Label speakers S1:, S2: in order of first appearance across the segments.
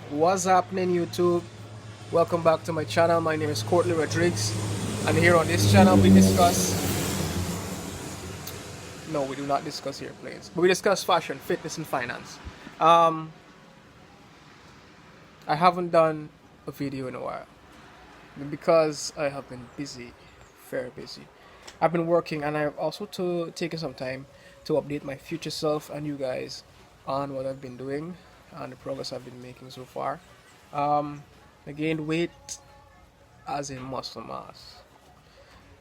S1: What's happening, YouTube? Welcome back to my channel. My name is Courtney Rodriguez, and here on this channel we discuss. No, we do not discuss airplanes, but we discuss fashion, fitness, and finance. Um, I haven't done a video in a while because I have been busy, very busy. I've been working, and I've also taken some time to update my future self and you guys on what I've been doing and the progress I've been making so far. Um, I gained weight as in muscle mass.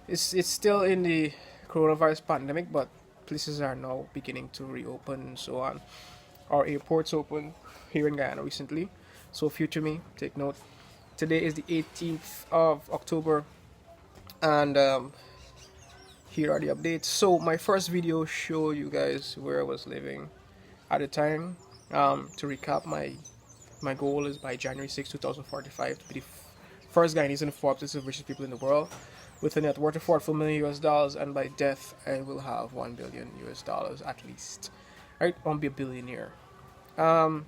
S1: It's still in the coronavirus pandemic, but places are now beginning to reopen and so on. Our airports open here in Guyana recently. So future me, take note. Today is the 18th of October, and here are the updates. So my first video showed you guys where I was living at the time. To recap, my goal is by January 6, 2045 to be the first Guyanese in Forbes list of richest people in the world with a net worth of 44 million US dollars, and by death I will have 1 billion US dollars at least. Right, I want to be a billionaire. Um,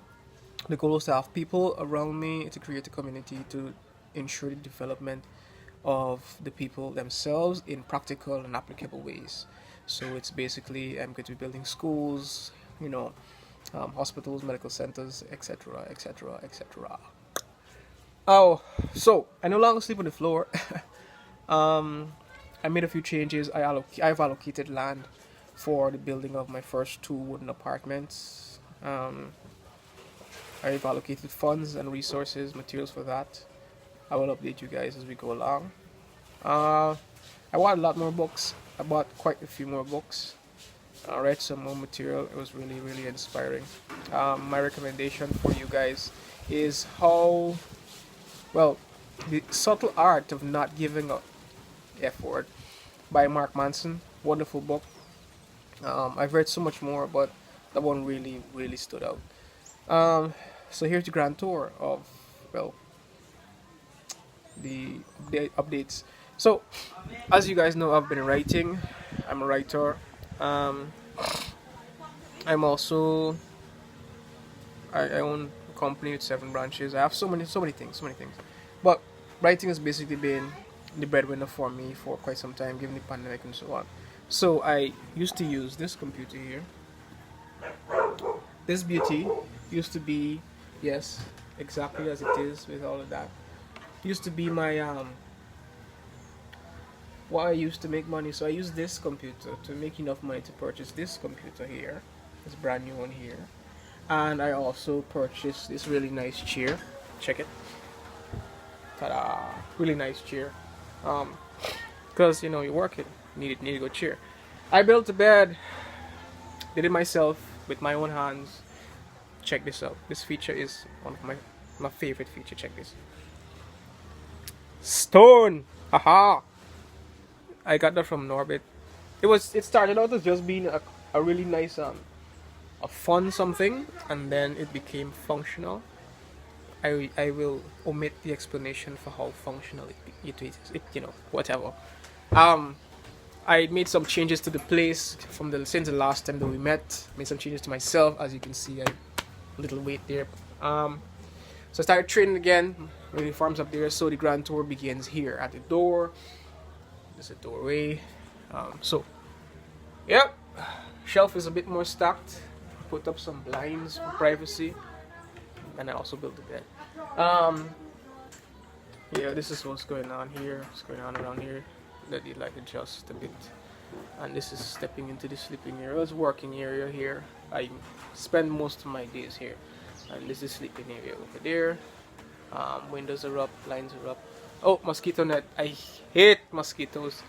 S1: the goal is to have people around me, to create a community, to ensure the development of the people themselves in practical and applicable ways. So it's basically I'm going to be building schools, hospitals, medical centers, etc., etc., etc. Oh, so I no longer sleep on the floor. I made a few changes. I've allocated land for the building of my first two wooden apartments. I've allocated funds and resources, materials for that. I will update you guys as we go along. Uh, I bought a lot more books. I bought quite a few more books. I read some more material. It was really, really inspiring. My recommendation for you guys is well, the subtle art of not giving up effort by Mark Manson. Wonderful book. I've read so much more, but that one really, really stood out. Um, so here's the grand tour of, well, the updates. So, as you guys know, I've been writing. I'm a writer. Um, I'm also I own a company with 7 branches. I have so many things. But writing has basically been the breadwinner for me for quite some time, given the pandemic and so on. So I used to use this computer here. This beauty used to be, yes, exactly as it is with all of that. Used to be my what I used to make money. So I used this computer to make enough money to purchase this computer here, this brand new one here, and I also purchased this really nice chair. Check it, ta-da! Really nice chair. Um, because you're working, need a good chair. I built a bed, did it myself with my own hands. Check this out. This feature is one of my favorite feature. Check this. Stone. Haha. I got that from Norbit. It started out as just being a really nice a fun something, and then it became functional. I will omit the explanation for how functional it is. Whatever. Um, I made some changes to the place since the last time that we met. Made some changes to myself, as you can see. I a little weight there. So I started training again. My uniforms up there. So the grand tour begins here at the door. There's a doorway. So, yep. Shelf is a bit more stacked. Put up some blinds for privacy, and I also built the bed. Yeah, this is what's going on here. What's going on around here? Let it like adjust a bit. And this is stepping into the sleeping area. It's working area here. I spend most of my days here. And this is sleeping area over there. Windows are up, blinds are up. Oh, mosquito net. I hate mosquitoes.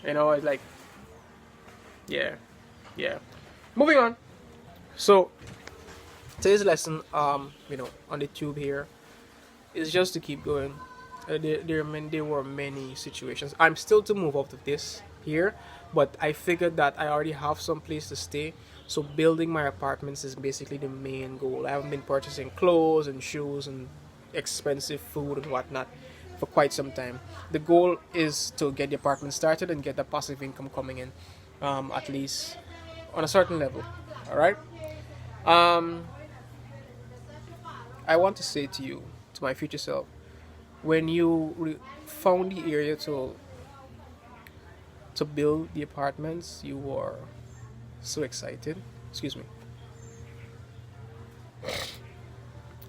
S1: It's like, yeah. Moving on. So today's lesson, on the tube here is just to keep going. There were many situations. I'm still to move out of this here, but I figured that I already have some place to stay. So building my apartments is basically the main goal. I haven't been purchasing clothes and shoes and expensive food and whatnot for quite some time. The goal is to get the apartment started and get the passive income coming in, at least on a certain level. All right. Um, I want to say to you, to my future self, when you found the area to build the apartments, you were so excited. Excuse me.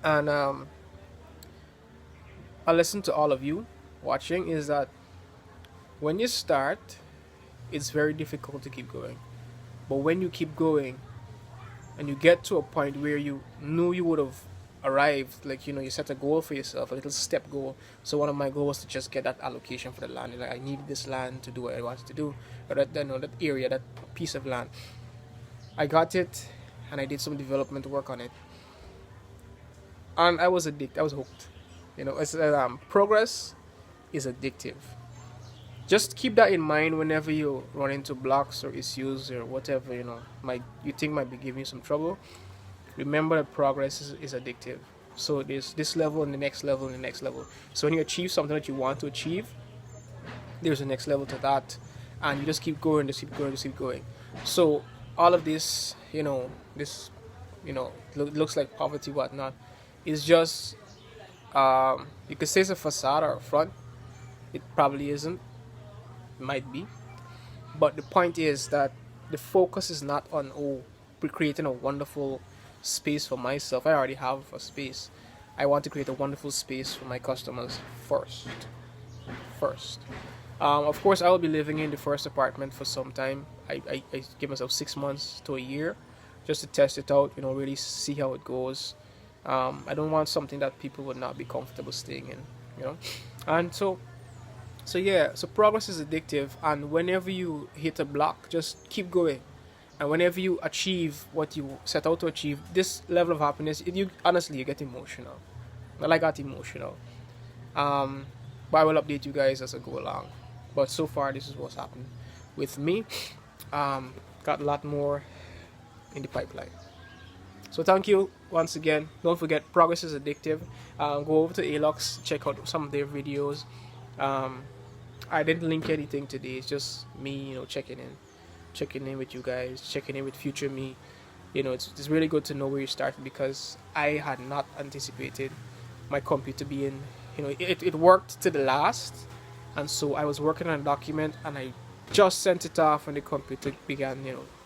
S1: And a lesson to all of you watching is that when you start, it's very difficult to keep going. But when you keep going and you get to a point where you knew you would have arrived, like you set a goal for yourself, a little step goal. So one of my goals was to just get that allocation for the land. Like I need this land to do what I wanted to do, or that area, that piece of land. I got it, and I did some development work on it, and I was addicted. I was hooked. Progress is addictive. Just keep that in mind whenever you run into blocks or issues or whatever might you think might be giving you some trouble. Remember that progress is addictive. So there's this level and the next level and the next level. So when you achieve something that you want to achieve, there's a next level to that, and you just keep going, just keep going, just keep going. So all of this, this, looks like poverty, whatnot, is just you could say it's a facade or a front. It probably isn't. It might be, but the point is that the focus is not on creating a wonderful space for myself. I already have a space. I want to create a wonderful space for my customers first. Of course, I will be living in the first apartment for some time. I give myself 6 months to a year just to test it out, really see how it goes. I don't want something that people would not be comfortable staying in. And so yeah, so progress is addictive, and whenever you hit a block, just keep going. And whenever you achieve what you set out to achieve, this level of happiness, honestly, you get emotional. Well, I got emotional. But I will update you guys as I go along. But so far, this is what's happened with me. Got a lot more in the pipeline. So thank you once again. Don't forget, progress is addictive. Go over to Alox, check out some of their videos. I didn't link anything today. It's just me, checking in with you guys, checking in with future me. It's really good to know where you started, because I had not anticipated my computer being, it worked to the last, and so I was working on a document and I just sent it off and the computer began,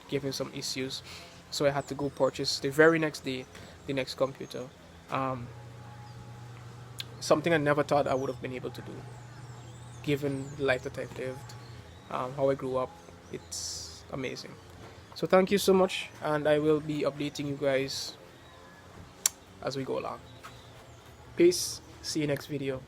S1: giving some issues. So I had to go purchase the very next day the next computer. Something I never thought I would have been able to do, given the life that I've lived, how I grew up. It's amazing. So thank you so much, and I will be updating you guys as we go along. Peace. See you next video.